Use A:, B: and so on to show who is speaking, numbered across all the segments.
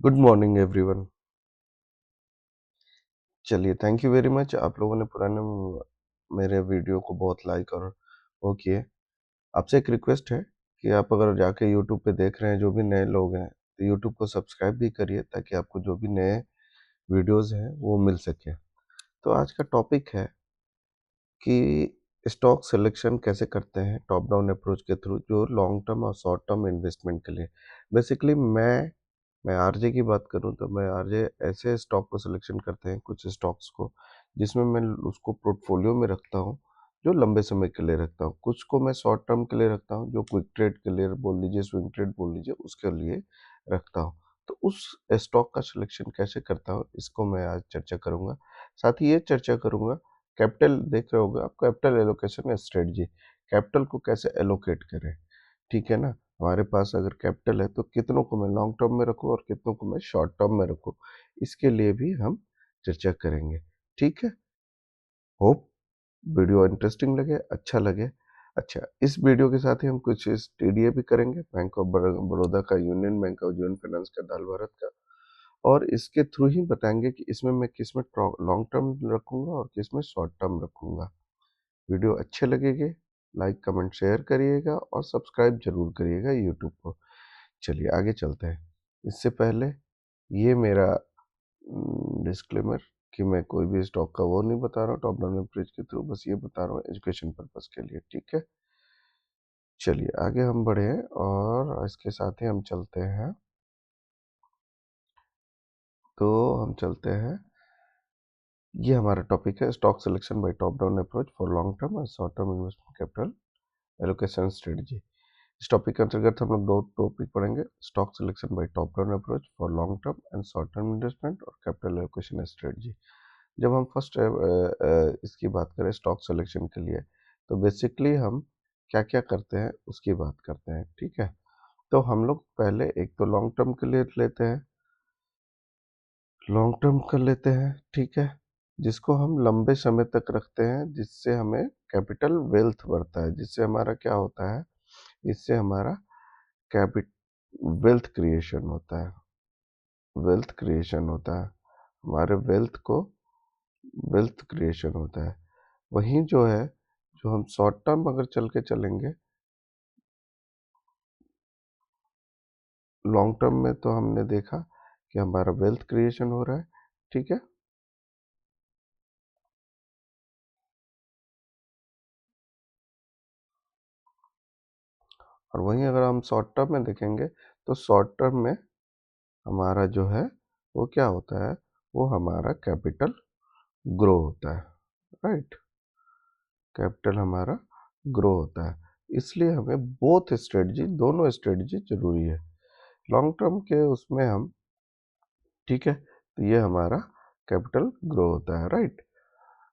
A: Good morning everyone. चलिए, thank you very much. आप लोगों ने पुराने मेरे वीडियो को बहुत लाइक और वो किए। आपसे एक रिक्वेस्ट है कि आप अगर जाके यूट्यूब पे देख रहे हैं, जो भी नए लोग हैं, तो यूट्यूब को सब्सक्राइब भी करिए ताकि आपको जो भी नए वीडियोस हैं वो मिल सके। तो आज का टॉपिक है कि स्टॉक सिलेक्शन कैसे करते हैं टॉप डाउन अप्रोच के थ्रू, जो लॉन्ग टर्म और शॉर्ट टर्म इन्वेस्टमेंट के लिए। बेसिकली मैं आरजे की बात करूं तो मैं आरजे ऐसे स्टॉक को सिलेक्शन करते हैं, कुछ स्टॉक्स को जिसमें मैं उसको पोर्टफोलियो में रखता हूं, जो लंबे समय के लिए रखता हूं। कुछ को मैं शॉर्ट टर्म के लिए रखता हूं, जो क्विक ट्रेड के लिए बोल लीजिए, स्विंग ट्रेड बोल लीजिए, उसके लिए रखता हूं। तो उस स्टॉक का सिलेक्शन कैसे करता हूं, इसको मैं आज चर्चा करूंगा। साथ ही ये चर्चा करूंगा, कैपिटल देख रहे होगे आप, कैपिटल एलोकेशन स्ट्रेटजी, कैपिटल को कैसे एलोकेट करें। ठीक है ना, हमारे पास अगर कैपिटल है तो कितनों को मैं लॉन्ग टर्म में रखूं और कितनों को मैं शॉर्ट टर्म में रखूं, इसके लिए भी हम चर्चा करेंगे। ठीक है, होप वीडियो इंटरेस्टिंग लगे, अच्छा लगे। अच्छा, इस वीडियो के साथ ही हम कुछ टीडीए भी करेंगे, बैंक ऑफ बड़ौदा का, यूनियन बैंक ऑफ जीवन फाइनेंस का, दाल भारत का, और इसके थ्रू ही बताएंगे कि इसमें मैं किस में लॉन्ग टर्म रखूंगा और किस में शॉर्ट टर्म रखूंगा। वीडियो अच्छे लगेंगे, लाइक कमेंट शेयर करिएगा और सब्सक्राइब जरूर करिएगा यूट्यूब को। चलिए आगे चलते हैं। इससे पहले ये मेरा डिस्क्लेमर कि मैं कोई भी स्टॉक का वो नहीं बता रहा हूँ टॉप डाउन अप्रोच के थ्रू, बस ये बता रहा हूँ एजुकेशन पर्पस के लिए। ठीक है, चलिए आगे हम बढ़े और इसके साथ ही हम चलते हैं। तो हम चलते हैं, ये हमारा टॉपिक है stock selection by top down approach for long term और short term investment capital allocation strategy. इस टॉपिक के अंतर्गत हम लोग दो टॉपिक पढ़ेंगे, stock selection by top down approach for long term and short term investment और कैपिटल एलोकेशन स्ट्रेटजी। जब हम फर्स्ट इसकी बात करें स्टॉक सिलेक्शन के लिए, तो बेसिकली हम क्या क्या करते हैं उसकी बात करते हैं। ठीक है, तो हम लोग पहले एक तो लॉन्ग टर्म के लिए लेते हैं, लॉन्ग टर्म कर लेते हैं। ठीक है, जिसको हम लंबे समय तक रखते हैं, जिससे हमें कैपिटल वेल्थ बढ़ता है, जिससे हमारा क्या होता है, इससे हमारा कैपिट वेल्थ क्रिएशन होता है, वेल्थ क्रिएशन होता है, हमारे वेल्थ क्रिएशन होता है। वहीं जो है, जो हम शॉर्ट टर्म अगर चल के चलेंगे, लॉन्ग टर्म में तो हमने देखा कि हमारा वेल्थ क्रिएशन हो रहा है। ठीक है, और वहीं अगर हम शॉर्ट टर्म में देखेंगे तो शॉर्ट टर्म में हमारा जो है वो क्या होता है, वो हमारा कैपिटल ग्रो होता है। राइट, कैपिटल हमारा ग्रो होता है। इसलिए हमें बोथ स्ट्रेटजी, दोनों स्ट्रेटजी जरूरी है। लॉन्ग टर्म के उसमें हम, ठीक है, तो ये हमारा कैपिटल ग्रो होता है। राइट,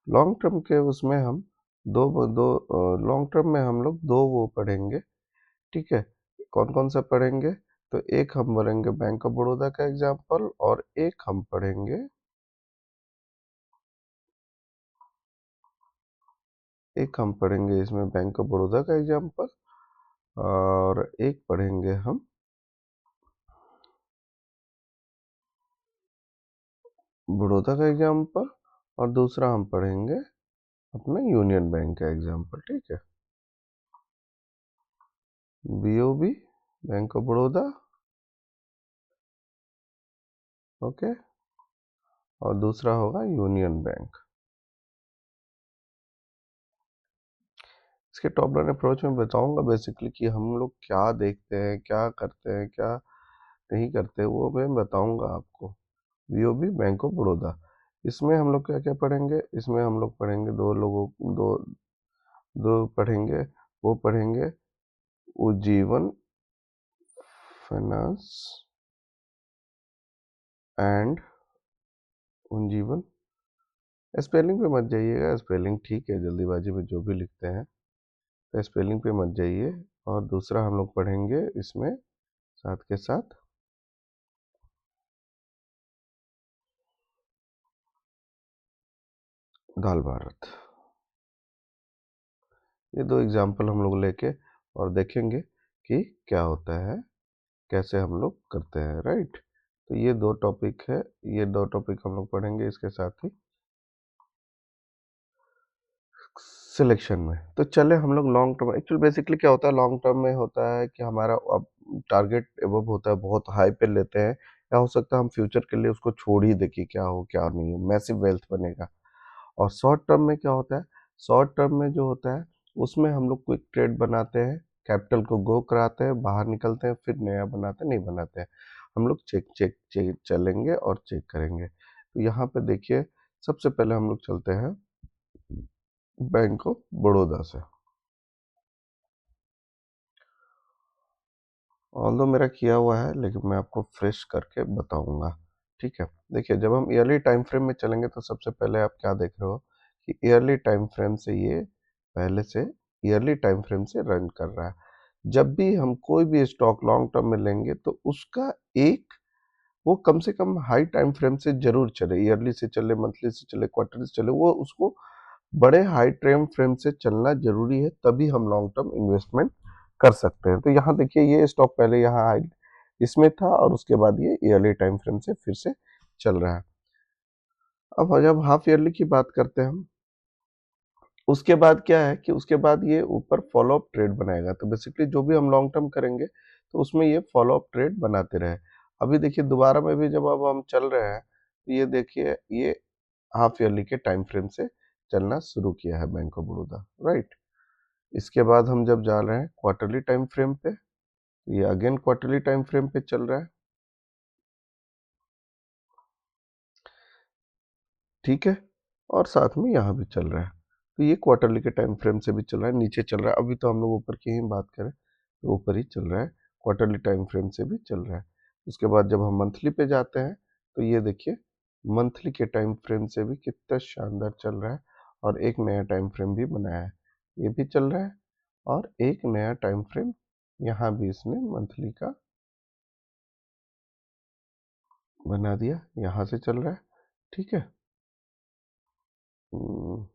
A: लॉन्ग टर्म के उसमें हम दो दो लॉन्ग टर्म में हम लोग दो वो पढ़ेंगे। ठीक है, कौन कौन सा पढ़ेंगे, तो एक हम पढ़ेंगे बैंक ऑफ बड़ौदा का एग्जाम्पल, और एक हम पढ़ेंगे इसमें बैंक ऑफ बड़ौदा का एग्जाम्पल, और एक पढ़ेंगे हम बड़ौदा का एग्जाम्पल, और दूसरा हम पढ़ेंगे अपना यूनियन बैंक का एग्जाम्पल। ठीक है, BOB, bank of Baroda, okay, और दूसरा होगा यूनियन बैंक। इसके टॉप डाउन अप्रोच में बताऊंगा बेसिकली कि हम लोग क्या देखते हैं, क्या करते हैं, क्या नहीं करते, वो मैं बताऊंगा आपको। बीओबी, बैंक ऑफ बड़ौदा, इसमें हम लोग क्या क्या पढ़ेंगे, इसमें हम लोग पढ़ेंगे दो दो पढ़ेंगे, वो पढ़ेंगे Ujjivan finance and Ujjivan. Spelling पे मत जाइएगा, स्पेलिंग ठीक है, जल्दीबाजी में जो भी लिखते हैं, तो स्पेलिंग पे मत जाइए। और दूसरा हम लोग पढ़ेंगे इसमें साथ के साथ दाल भारत। ये दो एग्जाम्पल हम लोग लेके और देखेंगे कि क्या होता है, कैसे हम लोग करते हैं। राइट, तो ये 2 टॉपिक है, ये 2 टॉपिक हम लोग पढ़ेंगे इसके साथ ही सिलेक्शन में। तो चले हम लोग लॉन्ग टर्म, एक्चुअल बेसिकली क्या होता है लॉन्ग टर्म में होता है कि हमारा अब टारगेट एबव होता है, बहुत हाई पे लेते हैं, या हो सकता है हम फ्यूचर के लिए उसको छोड़ ही दे कि क्या हो क्या नहीं हो, मैसिव वेल्थ बनेगा। और शॉर्ट टर्म में क्या होता है, शॉर्ट टर्म में जो होता है उसमें हम लोग क्विक ट्रेड बनाते हैं, कैपिटल को गो कराते हैं, बाहर निकलते हैं, फिर नया बनाते हैं, नहीं बनाते हैं, हम लोग चेक चेक चेक चलेंगे और चेक करेंगे। तो यहाँ पे देखिए सबसे पहले हम लोग चलते हैं बैंक ऑफ बड़ौदा से। ऑल्दो मेरा किया हुआ है लेकिन मैं आपको फ्रेश करके बताऊंगा। ठीक है, देखिए जब हम ईयरली टाइम फ्रेम में चलेंगे तो सबसे पहले आप क्या देख रहे हो कि ईयरली टाइम फ्रेम से ये पहले से ईयरली टाइम फ्रेम से रन कर रहा है। जब भी हम कोई भी स्टॉक लॉन्ग टर्म में लेंगे तो उसका एक वो कम से कम हाई टाइम फ्रेम से जरूर चले, ईयरली से चले, मंथली से चले, क्वार्टरली से चले, वो उसको बड़े हाई टाइम फ्रेम से चलना जरूरी है, तभी हम लॉन्ग टर्म इन्वेस्टमेंट कर सकते हैं। तो यहाँ देखिए ये स्टॉक पहले यहाँ हाई इसमें था और उसके बाद ये ईयरली टाइम फ्रेम से फिर से चल रहा है। अब जब हाफ ईयरली की बात करते हैं हम, उसके बाद क्या है कि उसके बाद ये ऊपर फॉलो अप ट्रेड बनाएगा। तो बेसिकली जो भी हम लॉन्ग टर्म करेंगे तो उसमें ये फॉलो अप ट्रेड बनाते रहे। अभी देखिए दोबारा में भी जब अब हम चल रहे हैं तो ये देखिए ये हाफ ईयरली के टाइम फ्रेम से चलना शुरू किया है बैंक ऑफ बड़ौदा, राइट। इसके बाद हम जब जा रहे हैं क्वार्टरली टाइम फ्रेम पे, ये अगेन क्वार्टरली टाइम फ्रेम पे चल रहा है, ठीक है, और साथ में यहाँ भी चल रहा है। तो ये क्वार्टरली के टाइम फ्रेम से भी चल रहा है, नीचे चल रहा है, अभी तो हम लोग ऊपर की ही बात करें तो ऊपर ही चल रहा है, क्वार्टरली टाइम फ्रेम से भी चल रहा है। उसके बाद जब हम मंथली पे जाते हैं तो ये देखिए मंथली के टाइम फ्रेम से भी कितना शानदार चल रहा है, और एक नया टाइम फ्रेम भी बनाया है, ये भी चल रहा है, और एक नया टाइम फ्रेम यहाँ भी इसने मंथली का बना दिया, यहाँ से चल रहा है, ठीक है। हम्म,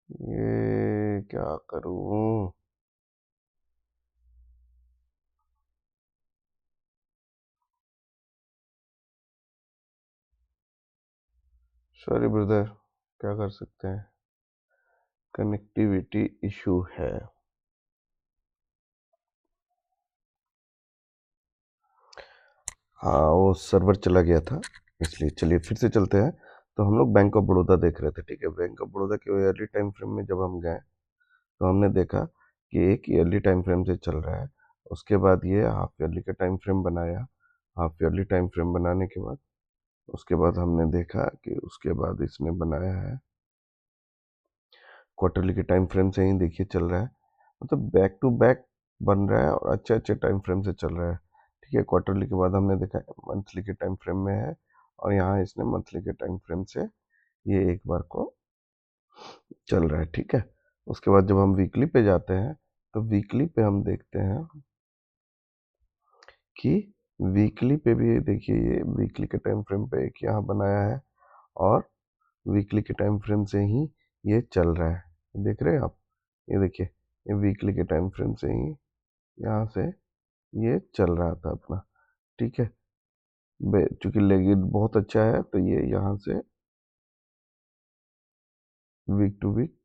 A: ये क्या करूं, सॉरी ब्रदर, क्या कर सकते हैं, कनेक्टिविटी इशू है। हाँ वो सर्वर चला गया था इसलिए। चलिए फिर से चलते हैं। तो हम लोग बैंक ऑफ बड़ौदा देख रहे थे, ठीक है। बैंक ऑफ बड़ौदा के ईयरली टाइम फ्रेम में जब हम गए तो हमने देखा कि एक ईयरली टाइम फ्रेम से चल रहा है, उसके बाद ये हाफ ईयरली का टाइम फ्रेम बनाया, हाफ ईयरली टाइम फ्रेम बनाने के बाद उसके बाद हमने देखा कि उसके बाद इसने बनाया है क्वार्टरली के टाइम फ्रेम से ही, देखिए चल रहा है, मतलब बैक टू बैक बन रहा है और अच्छे अच्छे टाइम फ्रेम से चल रहा है, ठीक है। क्वार्टरली के बाद हमने देखा मंथली के टाइम फ्रेम में है, और यहाँ इसने मंथली के टाइम फ्रेम से ये एक बार को चल रहा है, ठीक है। उसके बाद जब हम वीकली पे जाते हैं तो वीकली पे हम देखते हैं कि वीकली पे भी देखिए ये वीकली के टाइम फ्रेम पे एक यहाँ बनाया है, और वीकली के टाइम फ्रेम से ही ये चल रहा है, देख रहे हैं आप, ये देखिए ये वीकली के टाइम फ्रेम से ही यहाँ से ये चल रहा था अपना, ठीक है। चूंकि लेग बहुत अच्छा है तो ये यहाँ से वीक टू वीक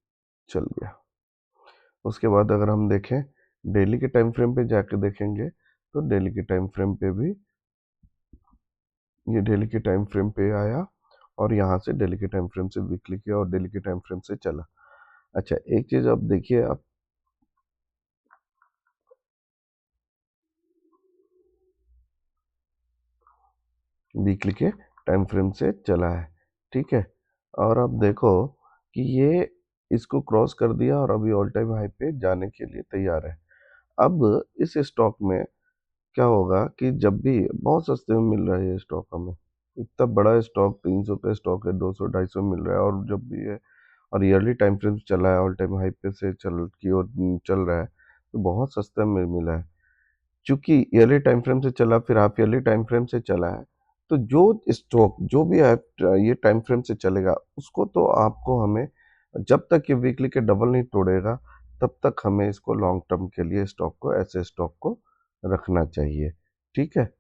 A: चल गया। उसके बाद अगर हम देखें डेली के टाइम फ्रेम पे जाके देखेंगे तो डेली के टाइम फ्रेम पे भी ये डेली के टाइम फ्रेम पे आया, और यहाँ से डेली के टाइम फ्रेम से वीकली किया और डेली के टाइम फ्रेम से चला। अच्छा एक चीज आप देखिए, आप वीकली के टाइम फ्रेम से चला है, ठीक है। और अब देखो कि ये इसको क्रॉस कर दिया और अभी ऑल टाइम हाई पे जाने के लिए तैयार है। अब इस स्टॉक में क्या होगा कि जब भी बहुत सस्ते में मिल रहा है ये स्टॉक हमें, इतना बड़ा स्टॉक 300 का स्टॉक है, 200 250 मिल रहा है, और जब भी है और ईयरली टाइम फ्रेम चला है, ऑल टाइम हाई पे से चल की ओर चल रहा है, तो बहुत सस्ता में मिला है। चूंकि ईयरली टाइम फ्रेम से चला फिर हाफ ईयरली टाइम फ्रेम से चला है, तो जो स्टॉक जो भी ये टाइम फ्रेम से चलेगा उसको तो आपको हमें जब तक ये वीकली के डबल नहीं तोड़ेगा, तब तक हमें इसको लॉन्ग टर्म के लिए स्टॉक को, ऐसे स्टॉक को रखना चाहिए। ठीक है,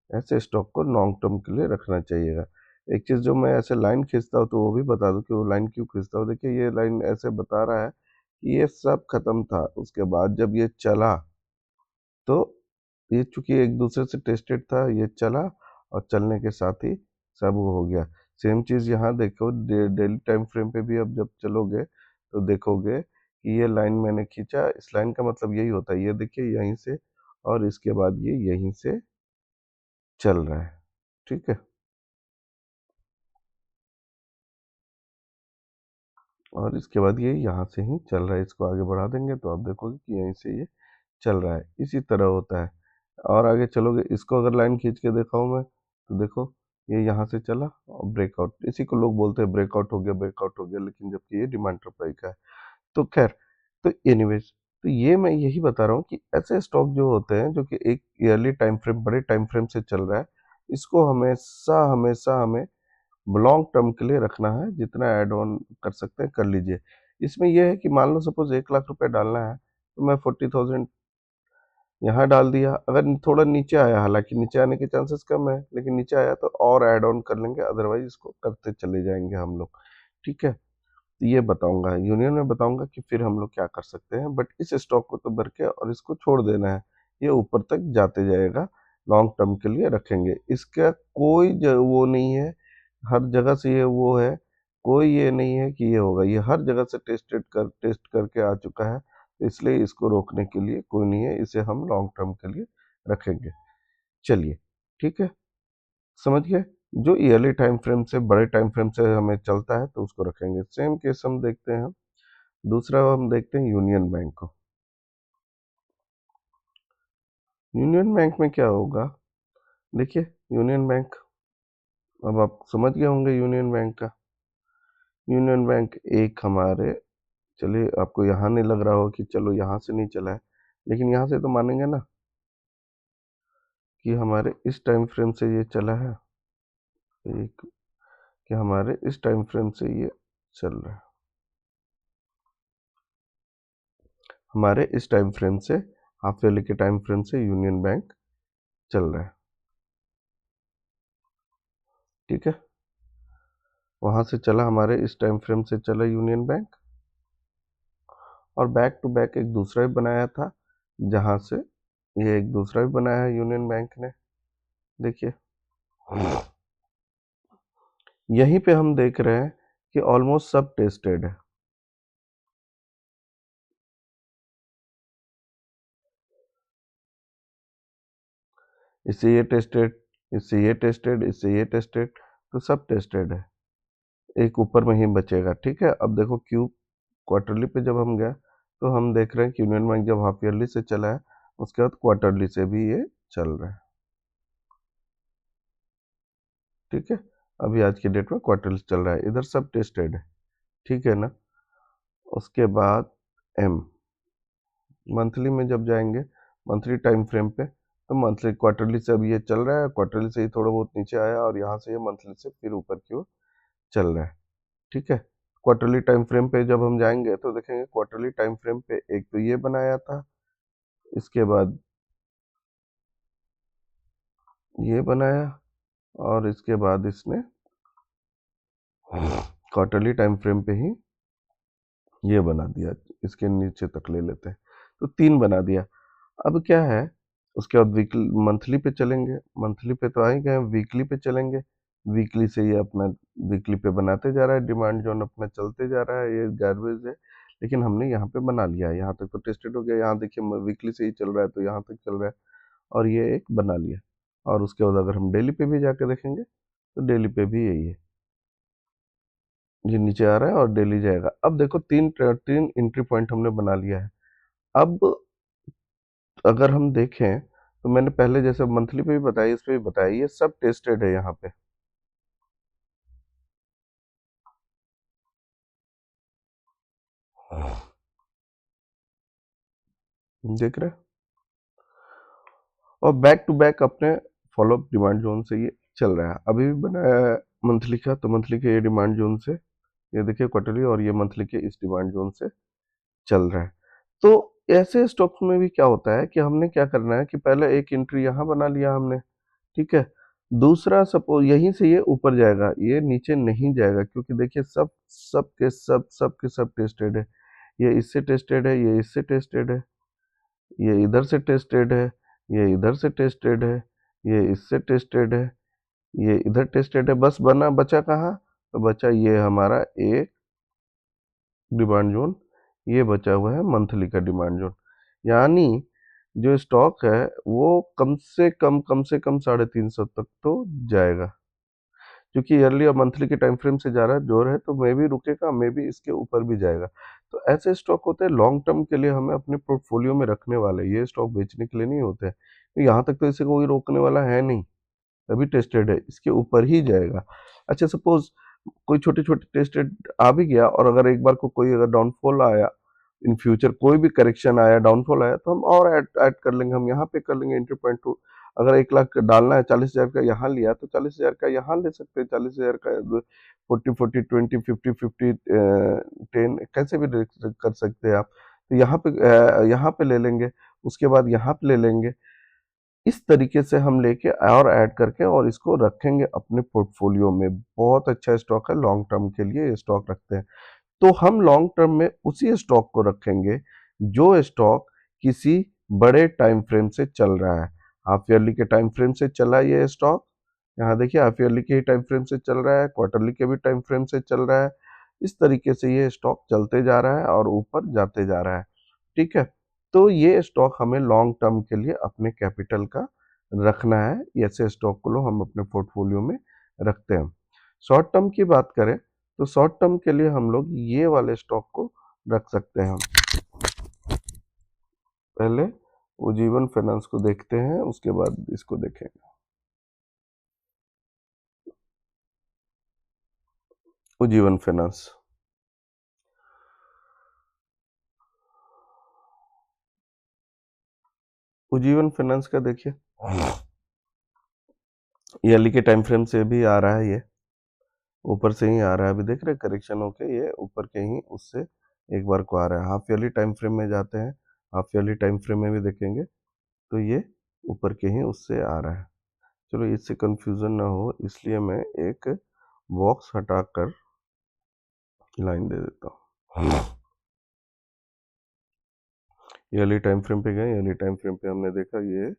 A: ऐसे स्टॉक को लॉन्ग टर्म के लिए रखना चाहिएगा। एक चीज़ जो मैं ऐसे लाइन खींचता हूँ, तो वो भी बता दूं कि वो लाइन क्यों खींचता हूँ। देखिए, ये लाइन ऐसे बता रहा है कि ये सब खत्म था, उसके बाद जब ये चला, तो ये चूंकि एक दूसरे से टेस्टेड था, ये चला और चलने के साथ ही सब वो हो गया। सेम चीज़ यहाँ देखो, डेली टाइम फ्रेम पे भी अब जब चलोगे तो देखोगे कि ये लाइन मैंने खींचा, इस लाइन का मतलब यही होता है, ये देखिए यहीं से, और इसके बाद ये यहीं से चल रहा है। ठीक है, और इसके बाद ये यहाँ से ही चल रहा है, इसको आगे बढ़ा देंगे तो आप देखोगे कि यहीं से ये चल रहा है, इसी तरह होता है। और आगे चलोगे, इसको अगर लाइन खींच के दिखाऊं मैं, तो देखो ये यहाँ से चला और ब्रेकआउट, इसी को लोग बोलते हैं ब्रेकआउट हो गया, ब्रेकआउट हो गया, लेकिन जबकि ये डिमांड सप्लाई का है। तो खैर, तो एनीवेज, तो ये मैं यही बता रहा हूँ कि ऐसे स्टॉक जो होते हैं, जो कि एक ईयरली टाइम फ्रेम, बड़े टाइम फ्रेम से चल रहा है, इसको हमेशा हमेशा हमें लॉन्ग टर्म के लिए रखना है। जितना ऐड ऑन कर सकते हैं कर लीजिए। इसमें यह है कि मान लो सपोज 1 लाख रुपए डालना है, तो मैं 40,000 यहाँ डाल दिया। अगर थोड़ा नीचे आया, हालांकि नीचे आने के चांसेस कम है, लेकिन नीचे आया तो और ऐड ऑन कर लेंगे, अदरवाइज इसको करते चले जाएंगे हम लोग। ठीक है, तो ये बताऊंगा, यूनियन में बताऊंगा कि फिर हम लोग क्या कर सकते हैं। बट इस स्टॉक को तो भर के और इसको छोड़ देना है, ये ऊपर तक जाते जाएगा, लॉन्ग टर्म के लिए रखेंगे। इसका कोई वो नहीं है, हर जगह से ये वो है, कोई ये नहीं है कि ये होगा, ये हर जगह से टेस्ट करके आ चुका है, तो इसलिए इसको रोकने के लिए कोई नहीं है, इसे हम लॉन्ग टर्म के लिए रखेंगे। चलिए, ठीक है, समझ गए। जो ईयरली टाइम फ्रेम से, बड़े टाइम फ्रेम से हमें चलता है तो उसको रखेंगे। सेम केस हम देखते हैं, दूसरा हम देखते हैं यूनियन बैंक को। यूनियन बैंक में क्या होगा, देखिए, यूनियन बैंक, अब आप समझ गए होंगे यूनियन बैंक का। यूनियन बैंक एक हमारे, चलिए आपको यहाँ नहीं लग रहा हो कि चलो यहाँ से नहीं चला है, लेकिन यहाँ से तो मानेंगे ना कि हमारे इस टाइम फ्रेम से ये चला है, एक, कि हमारे इस टाइम फ्रेम से ये चल रहा है, हमारे इस टाइम फ्रेम से, हाफ ईयरली के टाइम फ्रेम से यूनियन बैंक चल रहा है। ठीक है, वहां से चला, हमारे इस टाइम फ्रेम से चला यूनियन बैंक, और बैक टू बैक एक दूसरा भी बनाया था, जहां से ये एक दूसरा भी बनाया है यूनियन बैंक ने। देखिए, यहीं पे हम देख रहे हैं कि ऑलमोस्ट सब टेस्टेड है। इससे ये टेस्टेड, इससे ये टेस्टेड, इससे ये टेस्टेड, तो सब टेस्टेड है, एक ऊपर में ही बचेगा। ठीक है, अब देखो क्यू क्वार्टरली पे जब हम गए, तो हम देख रहे हैं कि यूनियन बैंक जब हाफ ईयरली से चला है, उसके बाद क्वार्टरली से भी ये चल रहा है। ठीक है, अभी आज की डेट में क्वार्टरली चल रहा है, इधर सब टेस्टेड है। ठीक है ना। उसके बाद एम, मंथली में जब जाएंगे, मंथली टाइम फ्रेम पे, तो मंथली, क्वार्टरली से अब ये चल रहा है, क्वार्टरली से ही थोड़ा बहुत नीचे आया, और यहाँ से ये मंथली से फिर ऊपर की ओर चल रहा है। ठीक है, क्वार्टरली टाइम फ्रेम पे जब हम जाएंगे तो देखेंगे, क्वार्टरली टाइम फ्रेम पे एक तो ये बनाया था, इसके बाद ये बनाया, और इसके बाद इसने क्वार्टरली टाइम फ्रेम पे ही ये बना दिया, इसके नीचे तक ले लेते हैं, तो 3 बना दिया। अब क्या है, उसके बाद वीकली, मंथली पे चलेंगे, मंथली पे तो आ ही गए, वीकली पे चलेंगे। वीकली से ये अपना वीकली पे बनाते जा रहा है, डिमांड जोन अपना चलते जा रहा है, ये गार्बेज है, लेकिन हमने यहाँ पे बना लिया है, यहाँ तक तो टेस्टेड हो गया। यहाँ देखिए, वीकली से ही चल रहा है, तो यहाँ तक चल रहा है, और ये एक बना लिया। और उसके बाद अगर हम डेली पे भी जाके देखेंगे, तो डेली पे भी यही है, ये नीचे आ रहा है और डेली जाएगा। अब देखो, तीन तीन एंट्री पॉइंट हमने बना लिया है। अब अगर हम देखें, तो मैंने पहले जैसे मंथली पे भी बताया, इस पे भी बताया, ये सब टेस्टेड है यहाँ पे। देख रहे हैं? और बैक टू बैक अपने फॉलोअप डिमांड जोन से ये चल रहा है। अभी भी बनाया है मंथली का, तो मंथली के ये डिमांड जोन से ये देखिए क्वार्टरली और ये मंथली के इस डिमांड जोन से चल रहा है। तो ऐसे स्टॉक्स में भी क्या होता है कि हमने क्या करना है कि पहले एक एंट्री यहाँ बना लिया हमने, ठीक है? दूसरा सपोज़ यहीं से ये ऊपर जाएगा, ये नीचे नहीं जाएगा क्योंकि देखिए सब के सब टेस्टेड है। ये इससे टेस्टेड है, ये इससे टेस्टेड है, ये इधर से टेस्टेड है, ये इधर से टेस्टेड है, ये इससे टेस्टेड है, ये इधर टेस्टेड है, बस बचा कहाँ? तो बचा ये हमारा एक डिमांड जोन, ये बचा हुआ है मंथली का डिमांड जोन। यानी जो स्टॉक है वो कम से कम 350 तक तो जाएगा, क्योंकि ईयरली और मंथली के टाइम फ्रेम से जा रहा है जोर है, तो मे भी रुकेगा, मे भी इसके ऊपर भी जाएगा। तो ऐसे स्टॉक होते हैं लॉन्ग टर्म के लिए हमें अपने पोर्टफोलियो में रखने वाले, ये स्टॉक बेचने के लिए नहीं होते हैं। तो यहाँ तक तो इसे कोई रोकने वाला है नहीं, तभी टेस्टेड है, इसके ऊपर ही जाएगा। अच्छा सपोज कोई छोटे छोटे टेस्टेड आ भी गया और अगर एक बार को कोई अगर डाउनफॉल आया, इन फ्यूचर कोई भी करेक्शन आया, डाउनफॉल आया, तो हम और ऐड कर लेंगे, हम यहाँ पे कर लेंगे एंट्री पॉइंट टू। अगर 1 लाख डालना है, 40,000 का यहाँ लिया तो 40,000 का यहाँ ले सकते हैं, 40,000 का 40 40 20 50 50 10 कैसे भी कर सकते हैं आप। तो यहाँ पे ले लेंगे, उसके बाद यहाँ पे ले लेंगे। इस तरीके से हम लेके और ऐड करके और इसको रखेंगे अपने पोर्टफोलियो में। बहुत अच्छा स्टॉक है, लॉन्ग टर्म के लिए ये स्टॉक रखते हैं। तो हम लॉन्ग टर्म में उसी स्टॉक को रखेंगे जो स्टॉक किसी बड़े टाइम फ्रेम से चल रहा है। हाफ ईयरली के टाइम फ्रेम से चला ये स्टॉक, यहाँ देखिए हाफ ईयरली के टाइम फ्रेम से चल रहा है, क्वार्टरली के भी टाइम फ्रेम से चल रहा है। इस तरीके से ये स्टॉक चलते जा रहा है और ऊपर जाते जा रहा है, ठीक है। तो ये स्टॉक हमें लॉन्ग टर्म के लिए अपने कैपिटल का रखना है, ऐसे स्टॉक को हम अपने पोर्टफोलियो में रखते हैं। शॉर्ट टर्म की बात करें तो शॉर्ट टर्म के लिए हम लोग ये वाले स्टॉक को रख सकते हैं। पहले उज्जीवन फाइनेंस को देखते हैं, उसके बाद इसको देखेंगे। उज्जीवन फाइनेंस, उज्जीवन फाइनेंस का देखिए ईयरली के टाइम फ्रेम से भी आ रहा है, ये ऊपर से ही आ रहा है। अभी देख रहे करेक्शन होके ये ऊपर के ही उससे एक बार को आ रहा है। हाफ ईयरली टाइम फ्रेम में जाते हैं, हाफ ईयरली टाइम फ्रेम में भी देखेंगे तो ये ऊपर के ही उससे आ रहा है। चलो इससे कंफ्यूजन ना हो इसलिए मैं एक बॉक्स हटाकर लाइन दे देता हूँ। ईयरली टाइम फ्रेम पे गए, ईयरली टाइम फ्रेम पे हमने देखा ये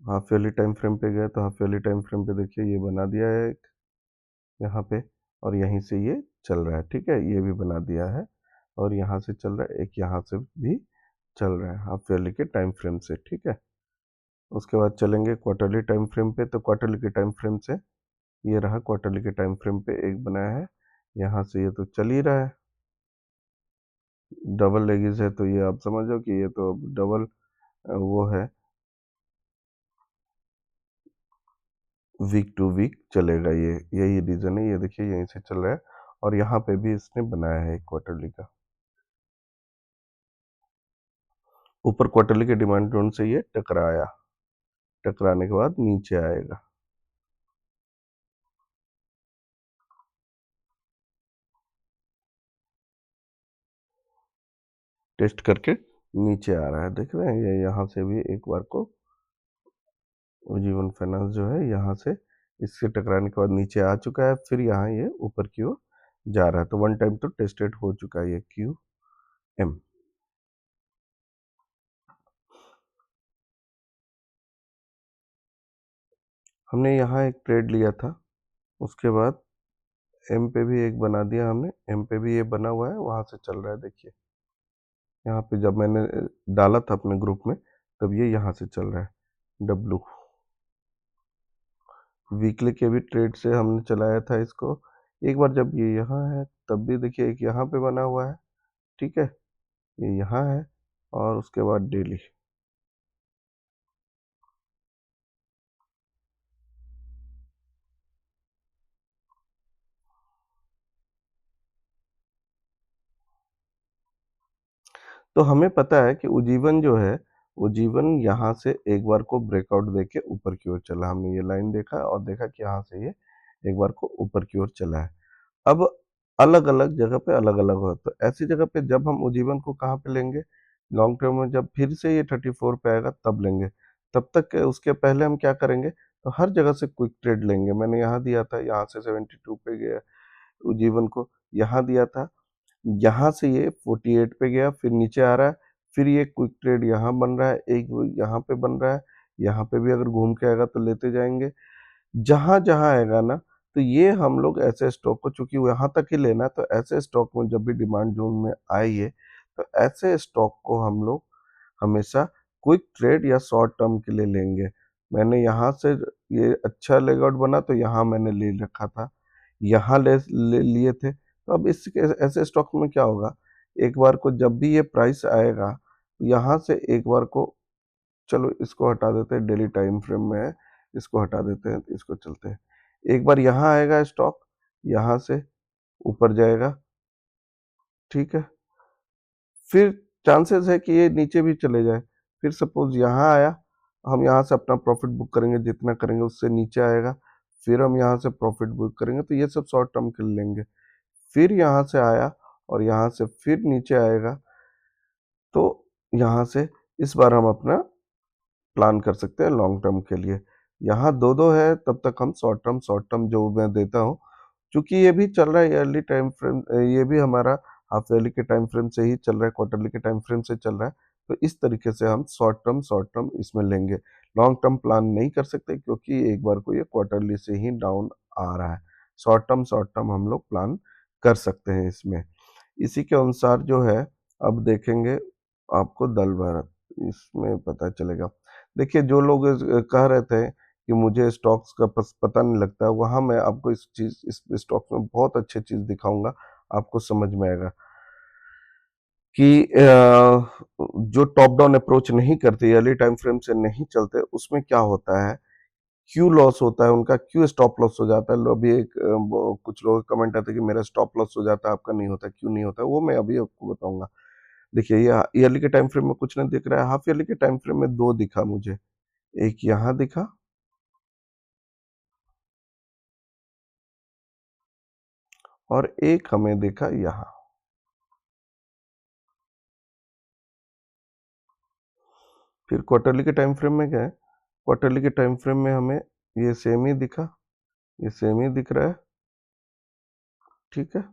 A: हाफ ईयरली टाइम फ्रेम पे गए, तो हाफ ईयरली टाइम फ्रेम पे देखिए ये बना दिया है एक यहाँ पे, और यहीं से ये चल रहा है, ठीक है, ये भी बना दिया है और यहाँ से चल रहा है, एक यहाँ से भी चल रहा है हाफ ईयरली के टाइम फ्रेम से, ठीक है। उसके बाद चलेंगे क्वार्टरली टाइम फ्रेम पे, तो क्वार्टरली के टाइम फ्रेम से ये रहा, क्वार्टरली के टाइम फ्रेम पे एक बनाया है, यहाँ से ये तो चल ही रहा है, डबल लेगिस है, तो ये आप समझो कि ये तो डबल वो है, वीक टू वीक चलेगा ये, यही रीजन है। ये देखिए यहीं से चल रहा है और यहाँ पे भी इसने बनाया है एक क्वार्टरली का, ऊपर क्वार्टरली के डिमांड जोन से ये टकराया, टकराने के बाद नीचे आएगा, टेस्ट करके नीचे आ रहा है, देख रहे हैं ये यहाँ से भी एक बार को उज्जीवन फाइनेंस जो है यहाँ से इससे टकराने के बाद नीचे आ चुका है, फिर यहाँ ये ऊपर की ओर जा रहा है, तो वन टाइम तो टेस्टेड हो चुका है ये क्यू एम। हमने यहाँ एक ट्रेड लिया था, उसके बाद एम पे भी एक बना दिया हमने, एम पे भी ये बना हुआ है, वहां से चल रहा है, देखिए यहाँ पे जब मैंने डाला था अपने ग्रुप में तब ये यहाँ से चल रहा है डब्लू। वीकली के भी ट्रेड से हमने चलाया था इसको, एक बार जब ये यहाँ है तब भी देखिए एक यहाँ पे बना हुआ है, ठीक है, ये यहाँ है, और उसके बाद डेली तो हमें पता है कि उज्जीवन जो है, उज्जीवन यहाँ से एक बार को ब्रेकआउट देके ऊपर की ओर चला, हमने ये लाइन देखा और देखा कि यहाँ से ये एक बार को ऊपर की ओर चला है। अब अलग-अलग जगह पे अलग-अलग हो, तो ऐसी जगह पे जब हम उज्जीवन को कहाँ पे लेंगे? लॉन्ग टर्म में जब फिर से ये 34 पे आएगा तब लेंगे। तब तक उसके पहले हम क्या करेंगे? तो हर जगह से क्विक ट्रेड लेंगे। मैंने यहाँ दिया था, यहाँ से 72 पे गया उज्जीवन को, यहाँ दिया था, यहाँ से ये 48 पे गया, फिर नीचे आ रहा है, फिर ये क्विक ट्रेड यहाँ बन रहा है, एक वो यहाँ पे बन रहा है, यहाँ पे भी अगर घूम के आएगा तो लेते जाएँगे। जहाँ-जहाँ आएगा ना, तो ये हम लोग ऐसे स्टॉक को, चूँकि यहाँ तक ही लेना है, तो ऐसे स्टॉक में जब भी डिमांड ज़ोन में आए ये, तो ऐसे स्टॉक को हम लोग हमेशा क्विक ट्रेड या शॉर्ट टर्म के लिए लेंगे। मैंने यहाँ से ये अच्छा लेगआउट बना तो यहाँ मैंने ले रखा था, यहाँ ले लिए थे। तो अब इसके ऐसे स्टॉक में क्या होगा, एक बार को जब भी ये प्राइस आएगा, यहाँ से एक बार को, चलो इसको हटा देते हैं, डेली टाइम फ्रेम में है, इसको हटा देते हैं, इसको चलते हैं। एक बार यहाँ आएगा स्टॉक, यहाँ से ऊपर जाएगा, ठीक है? फिर चांसेस है कि ये नीचे भी चले जाए। फिर सपोज़ यहाँ आया, हम यहाँ से अपना प्रॉफ़िट बुक करेंगे, जितना करेंगे उससे नीचे आएगा, फिर हम यहाँ से प्रॉफ़िट बुक करेंगे, तो ये सब शॉर्ट टर्म के लिए लेंगे। फिर यहाँ से आया और यहाँ से फिर नीचे आएगा, तो यहाँ से इस बार हम अपना प्लान कर सकते हैं लॉन्ग टर्म के लिए। यहाँ 2-2 है, तब तक हम शॉर्ट टर्म जो मैं देता हूँ, चूँकि ये भी चल रहा है ईयरली टाइम फ्रेम, ये भी हमारा हाफ ईयरली के टाइम फ्रेम से ही चल रहा है, क्वार्टरली के टाइम फ्रेम से चल रहा है। तो इस तरीके से हम शॉर्ट टर्म इसमें लेंगे। लॉन्ग टर्म प्लान नहीं कर सकते, क्योंकि एक बार को ये क्वार्टरली से ही डाउन आ रहा है। शॉर्ट टर्म हम लोग प्लान कर सकते हैं इसमें। इसी के अनुसार जो है, अब देखेंगे आपको दल भारत, इसमें पता चलेगा। देखिए, जो लोग कह रहे थे कि मुझे स्टॉक्स का पता नहीं लगता, वहाँ मैं आपको इस स्टॉक्स में बहुत अच्छी चीज़ दिखाऊँगा, आपको समझ में आएगा कि जो टॉप डाउन अप्रोच नहीं करते, अर्ली टाइम फ्रेम से नहीं चलते, उसमें क्या होता है, क्यों लॉस होता है उनका, क्यों स्टॉप लॉस हो जाता है। अभी एक कुछ लोग कमेंट आते हैं कि मेरा स्टॉप लॉस हो जाता है, आपका नहीं होता, क्यों नहीं होता? वो मैं अभी आपको बताऊँगा। देखिए, ये ईयरली के टाइम फ्रेम में कुछ नहीं दिख रहा है, हाफ ईयरली के टाइम फ्रेम में 2 दिखा मुझे, एक यहाँ दिखा और एक हमें दिखा यहाँ। फिर क्वार्टरली के टाइम फ्रेम में गए, क्वार्टरली के टाइम फ्रेम में हमें ये सेम ही दिखा, ये सेम ही दिख रहा है, ठीक है?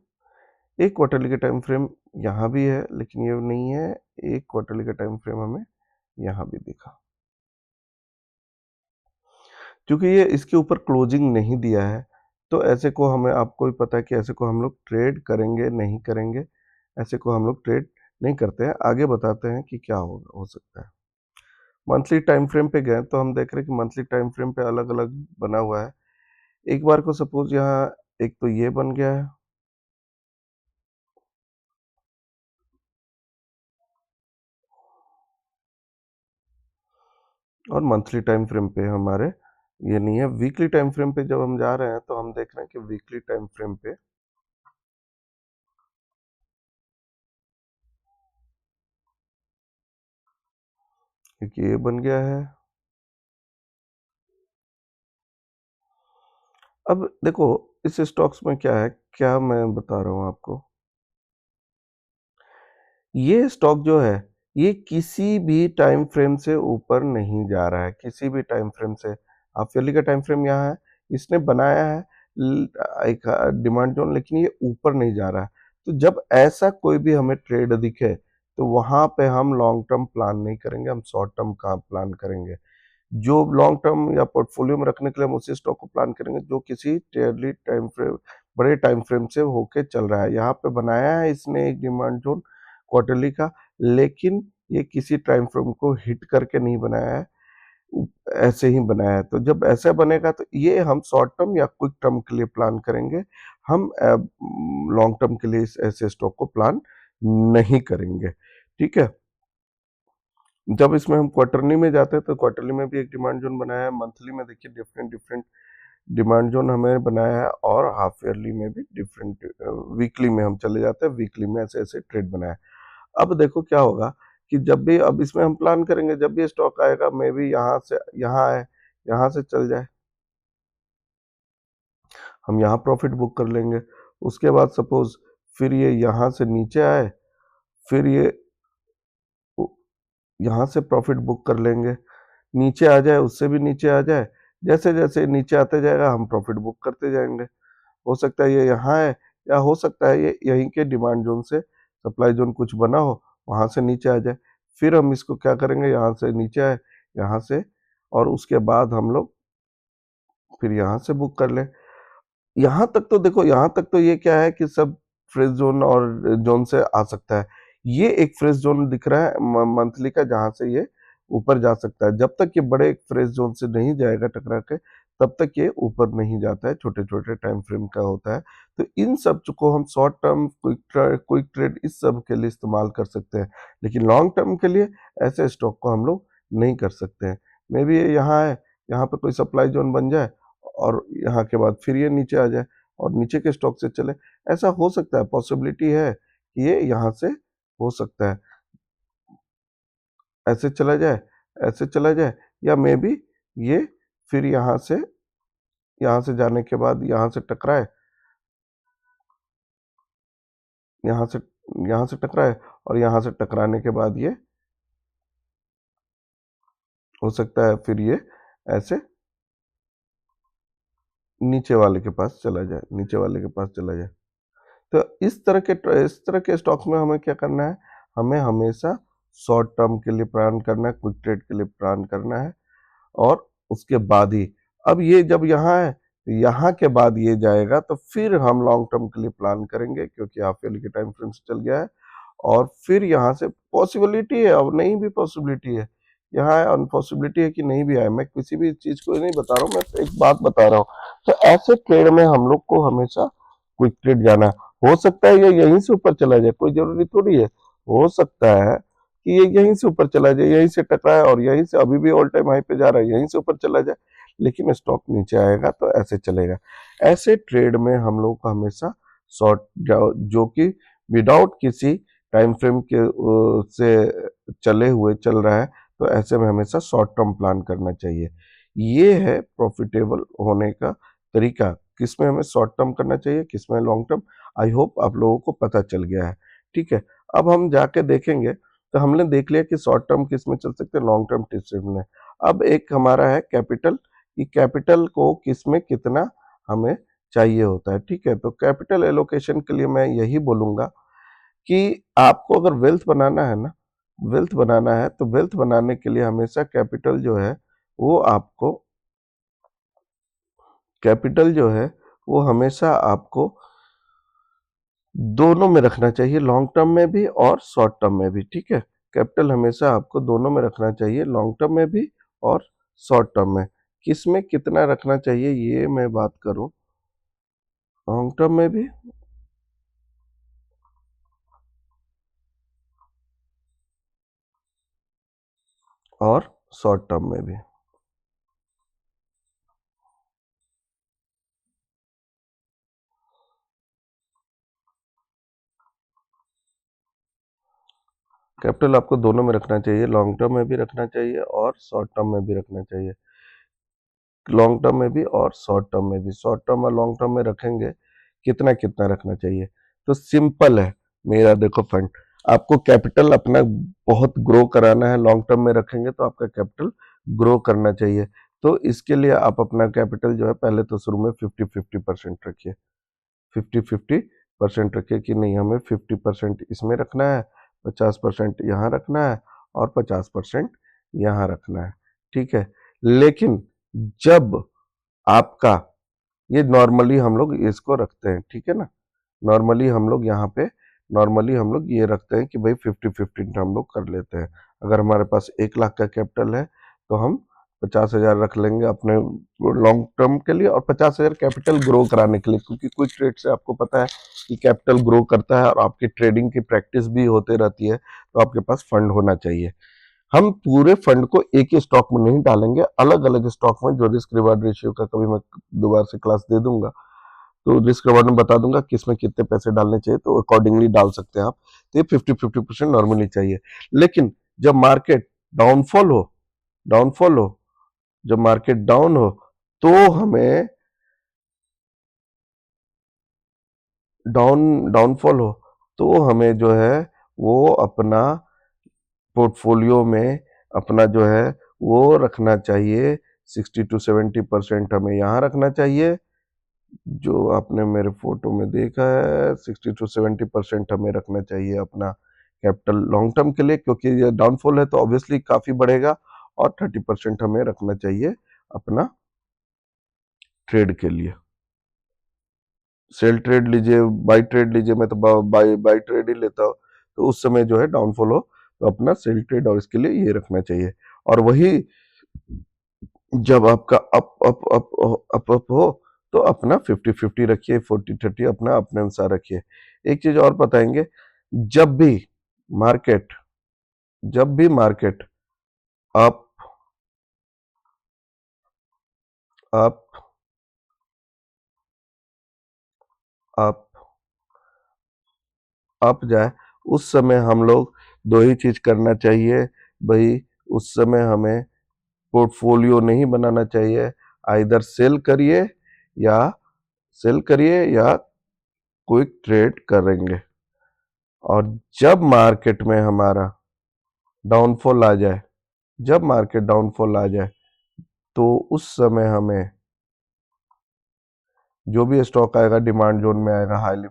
A: एक क्वार्टरली का टाइम फ्रेम यहाँ भी है, लेकिन ये नहीं है, एक क्वार्टरली का टाइम फ्रेम हमें यहाँ भी दिखा। क्योंकि ये इसके ऊपर क्लोजिंग नहीं दिया है, तो ऐसे को हमें, आपको भी पता है कि ऐसे को हम लोग ट्रेड करेंगे, नहीं करेंगे, ऐसे को हम लोग ट्रेड नहीं करते हैं। आगे बताते हैं कि क्या होगा, हो सकता है। मंथली टाइम फ्रेम पे गए, तो हम देख रहे हैं कि मंथली टाइम फ्रेम पे अलग-अलग बना हुआ है। एक बार को सपोज़ यहाँ एक तो ये बन गया है, और मंथली टाइम फ्रेम पे हमारे ये नहीं है। वीकली टाइम फ्रेम पे जब हम जा रहे हैं, तो हम देख रहे हैं कि वीकली टाइम फ्रेम पे एक ये बन गया है। अब देखो, इस स्टॉक्स में क्या है, क्या मैं बता रहा हूँ आपको, ये स्टॉक जो है, ये किसी भी टाइम फ्रेम से ऊपर नहीं जा रहा है, किसी भी टाइम फ्रेम से। हाफ ईयरली का टाइम फ्रेम यहाँ है, इसने बनाया है एक डिमांड जोन, लेकिन ये ऊपर नहीं जा रहा है। तो जब ऐसा कोई भी हमें ट्रेड दिखे, तो वहां पे हम लॉन्ग टर्म प्लान नहीं करेंगे, हम शॉर्ट टर्म का प्लान करेंगे। जो लॉन्ग टर्म या पोर्टफोलियो में रखने के लिए हम उसी स्टॉक को प्लान करेंगे, जो किसी टेयरली टाइम फ्रेम, बड़े टाइम फ्रेम से होके चल रहा है। यहाँ पे बनाया है इसने एक डिमांड जोन क्वार्टरली का, लेकिन ये किसी टाइम फ्रेम को हिट करके नहीं बनाया है, ऐसे ही बनाया है। तो जब ऐसा बनेगा, तो ये हम शॉर्ट टर्म या क्विक टर्म के लिए प्लान करेंगे। हम लॉन्ग टर्म के लिए ऐसे स्टॉक को प्लान नहीं करेंगे, ठीक है? जब इसमें हम क्वार्टरली में जाते हैं, तो क्वार्टरली में भी एक डिमांड जोन बनाया है, मंथली में देखिए डिफरेंट डिफरेंट डिमांड जोन हमें बनाया है, और हाफ ईयरली में भी डिफरेंट, वीकली में हम चले जाते हैं, वीकली में ऐसे ऐसे ट्रेड बनाया है। अब देखो क्या होगा कि जब भी, अब इसमें हम प्लान करेंगे, जब भी स्टॉक आएगा, मे बी यहाँ से यहाँ आए, यहाँ से चल जाए, हम यहाँ प्रॉफिट बुक कर लेंगे। उसके बाद सपोज फिर ये यहाँ से नीचे आए, फिर ये यहाँ से प्रॉफिट बुक कर लेंगे, नीचे आ जाए, उससे भी नीचे आ जाए, जैसे जैसे नीचे आते जाएगा हम प्रॉफिट बुक करते जाएंगे। हो सकता है ये यहाँ है, या हो सकता है ये यहीं के डिमांड जोन से सप्लाई जोन कुछ बना हो, वहां से नीचे आ जाए। फिर हम इसको क्या करेंगे, यहाँ से नीचे आए, यहाँ से, और उसके बाद हम लोग फिर यहाँ से बुक कर लें। यहाँ तक तो देखो, यहाँ तक तो ये क्या है कि सब फ्रेश जोन और जोन से आ सकता है। ये एक फ्रेश जोन दिख रहा है मंथली का, जहां से ये ऊपर जा सकता है। जब तक ये बड़े एक फ्रेश जोन से नहीं जाएगा टकरा के, तब तक ये ऊपर नहीं जाता है, छोटे छोटे टाइम फ्रेम का होता है। तो इन सब को हम शॉर्ट टर्म, क्विक ट्रेड, इस सब के लिए इस्तेमाल कर सकते हैं, लेकिन लॉन्ग टर्म के लिए ऐसे स्टॉक को हम लोग नहीं कर सकते हैं। मे बी ये यहाँ है, यहाँ पे कोई सप्लाई जोन बन जाए, और यहाँ के बाद फिर ये नीचे आ जाए और नीचे के स्टॉक से चले। ऐसा हो सकता है, पॉसिबिलिटी है कि ये यहाँ से हो सकता है, ऐसे चला जाए, ऐसे चला जाए, या मे बी ये फिर यहाँ से जाने के बाद यहाँ से टकराए, यहाँ से यहाँ से टकराए, और यहाँ से टकराने के बाद ये हो सकता है फिर ये ऐसे नीचे वाले के पास चला जाए, नीचे वाले के पास चला जाए। तो इस तरह के स्टॉक्स में हमें क्या करना है, हमें हमेशा शॉर्ट टर्म के लिए प्लान करना है, क्विक ट्रेड के लिए प्लान करना है, और उसके बाद ही, अब ये जब यहाँ है, यहाँ के बाद ये जाएगा, तो फिर हम लॉन्ग टर्म के लिए प्लान करेंगे, क्योंकि हाफ ईयरली के टाइम फ्रेम से चल गया है। और फिर यहाँ से पॉसिबिलिटी है, और नहीं भी पॉसिबिलिटी है, यहाँ है अनपॉसिबिलिटी है कि नहीं भी आए। मैं किसी भी चीज को नहीं बता रहा हूँ, मैं एक बात बता रहा हूँ। तो ऐसे ट्रेड में हम लोग को हमेशा क्विक ट्रेड जाना है। हो सकता है ये यहीं से ऊपर चला जाए, कोई जरूरी थोड़ी है। हो सकता है कि ये यहीं से ऊपर चला जाए, यहीं से टकराए, और यहीं से अभी भी ऑल टाइम हाई पे जा रहा है, यहीं से ऊपर चला जाए, लेकिन स्टॉक नीचे आएगा तो ऐसे चलेगा। ऐसे ट्रेड में हम लोग को हमेशा शॉर्ट, जो कि विदाउट किसी टाइम फ्रेम के से चले हुए चल रहा है, तो ऐसे में हमेशा शॉर्ट टर्म प्लान करना चाहिए। ये है प्रॉफिटेबल होने का तरीका, किसमें हमें शॉर्ट टर्म करना चाहिए, किसमें लॉन्ग टर्म। आई होप आप लोगों को पता चल गया है। ठीक है, अब हम जाके देखेंगे, तो हमने देख लिया कि शॉर्ट टर्म किस में चल सकते हैं, लॉन्ग टर्म किस में। अब एक हमारा है कैपिटल, कि कैपिटल को किस में कितना हमें चाहिए होता है। ठीक है, तो कैपिटल एलोकेशन के लिए मैं यही बोलूंगा कि आपको अगर वेल्थ बनाना है ना, वेल्थ बनाना है, तो वेल्थ बनाने के लिए हमेशा कैपिटल जो है वो आपको, कैपिटल जो है वो हमेशा आपको दोनों में रखना चाहिए, लॉन्ग टर्म में भी और शॉर्ट टर्म में भी। ठीक है, कैपिटल हमेशा आपको दोनों में रखना चाहिए, लॉन्ग टर्म में भी और शॉर्ट टर्म में। किस में कितना रखना चाहिए ये मैं बात करूं, लॉन्ग टर्म में भी और शॉर्ट टर्म में भी। कैपिटल आपको दोनों में रखना चाहिए, लॉन्ग टर्म में भी रखना चाहिए और शॉर्ट टर्म में भी रखना चाहिए। लॉन्ग टर्म में भी और शॉर्ट टर्म में भी, शॉर्ट टर्म और लॉन्ग टर्म में रखेंगे, कितना कितना रखना चाहिए। तो सिंपल है मेरा, देखो फंड, आपको कैपिटल अपना बहुत ग्रो कराना है, लॉन्ग टर्म में रखेंगे तो आपका कैपिटल ग्रो करना चाहिए। तो इसके लिए आप अपना कैपिटल जो है पहले तो शुरू में 50-50% रखिए, 50-50% रखिए, कि नहीं हमें 50% इसमें रखना है, 50% यहाँ रखना है, और 50% यहाँ रखना है। ठीक है, लेकिन जब आपका, ये नॉर्मली हम लोग इसको रखते हैं, ठीक है ना, नॉर्मली हम लोग यहाँ पे, नॉर्मली हम लोग ये रखते हैं कि भाई 50-50 हम लोग कर लेते हैं। अगर हमारे पास 1 लाख का कैपिटल है, तो हम 50,000 रख लेंगे अपने लॉन्ग टर्म के लिए, और 50,000 कैपिटल ग्रो कराने के लिए, क्योंकि क्विक ट्रेड से आपको पता है कि कैपिटल ग्रो करता है, और आपकी ट्रेडिंग की प्रैक्टिस भी होते रहती है, तो आपके पास फंड होना चाहिए। हम पूरे फंड को एक ही स्टॉक में नहीं डालेंगे, अलग अलग स्टॉक में, जो रिस्क रिवार्ड रेशियो का कभी मैं दोबारा से क्लास दे दूंगा, तो रिस्क रिवार्ड में बता दूंगा किसमें कितने पैसे डालने चाहिए, तो अकॉर्डिंगली डाल सकते हैं आप। तो ये 50-50% नॉर्मली चाहिए। लेकिन जब मार्केट डाउनफॉल हो, डाउनफॉल हो, जब मार्केट डाउन हो, तो हमें डाउनफॉल हो, तो हमें जो है वो अपना पोर्टफोलियो में अपना जो है वो रखना चाहिए। 60 to 70% हमें यहाँ रखना चाहिए, जो आपने मेरे फोटो में देखा है। 60 to 70% हमें रखना चाहिए अपना कैपिटल लॉन्ग टर्म के लिए, क्योंकि ये डाउनफॉल है तो ऑब्वियसली काफी बढ़ेगा। और 30% हमें रखना चाहिए अपना ट्रेड के लिए। सेल ट्रेड लीजिए, बाई ट्रेड लीजिए, मैं तो बाई बाई ट्रेड ही लेता हूँ। तो उस समय जो है डाउनफॉल हो तो अपना सेल ट्रेड और इसके लिए ये रखना चाहिए। और वही जब आपका up up up up up हो तो अपना 50-50 रखिए, 40-30 अपना अपने अनुसार रखिए। एक चीज और बताएंगे, जब भी मार्केट जब भी market up up up up जाए, उस समय हम लोग दो ही चीज करना चाहिए भाई। उस समय हमें पोर्टफोलियो नहीं बनाना चाहिए, आइदर या सेल करिए या क्विक ट्रेड करेंगे। और जब मार्केट में हमारा डाउनफॉल आ जाए जब मार्केट डाउनफॉल आ जाए तो उस समय हमें जो भी स्टॉक आएगा डिमांड जोन में आएगा, highly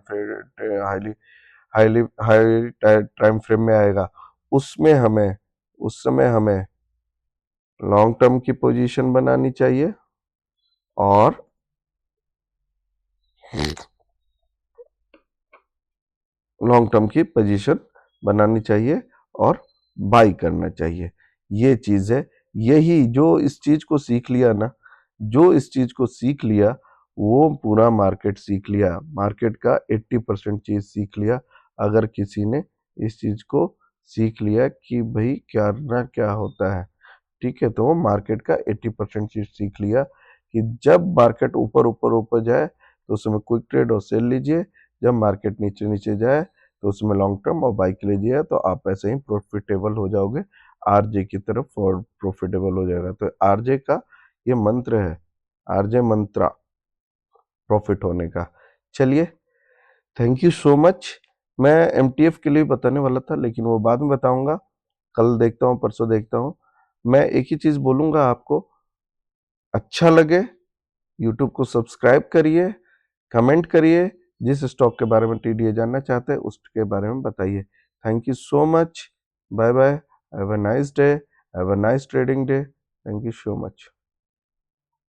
A: highly high time frame में आएगा, उसमें हमें उस समय हमें लॉन्ग टर्म की पोजीशन बनानी चाहिए और लॉन्ग टर्म की पोजीशन बनानी चाहिए और बाई करना चाहिए। ये चीज है। यही जो इस चीज को सीख लिया ना, जो इस चीज को सीख लिया वो पूरा मार्केट सीख लिया, मार्केट का 80% चीज सीख लिया। अगर किसी ने इस चीज को सीख लिया कि भाई करना क्या होता है, ठीक है, तो वो मार्केट का 80% चीज सीख लिया कि जब मार्केट ऊपर ऊपर ऊपर जाए तो उसमें क्विक ट्रेड और सेल लीजिए, जब मार्केट नीचे नीचे जाए तो उसमें लॉन्ग टर्म और बाइक लीजिए, तो आप ऐसे ही प्रॉफिटेबल हो जाओगे, आरजे की तरफ और प्रॉफिटेबल हो जाएगा। तो आरजे का ये मंत्र है, आरजे मंत्रा, प्रॉफिट होने का। चलिए, थैंक यू सो मच। मैं एमटीएफ के लिए बताने वाला था लेकिन वो बाद में बताऊंगा, कल देखता हूँ, परसों देखता हूँ। मैं एक ही चीज बोलूंगा आपको, अच्छा लगे यूट्यूब को सब्सक्राइब करिए, कमेंट करिए, जिस स्टॉक के बारे में टीडीए जानना चाहते हैं उसके बारे में बताइए। Thank you so much. Bye bye. Have a nice day. Have a nice trading day. Thank you so much.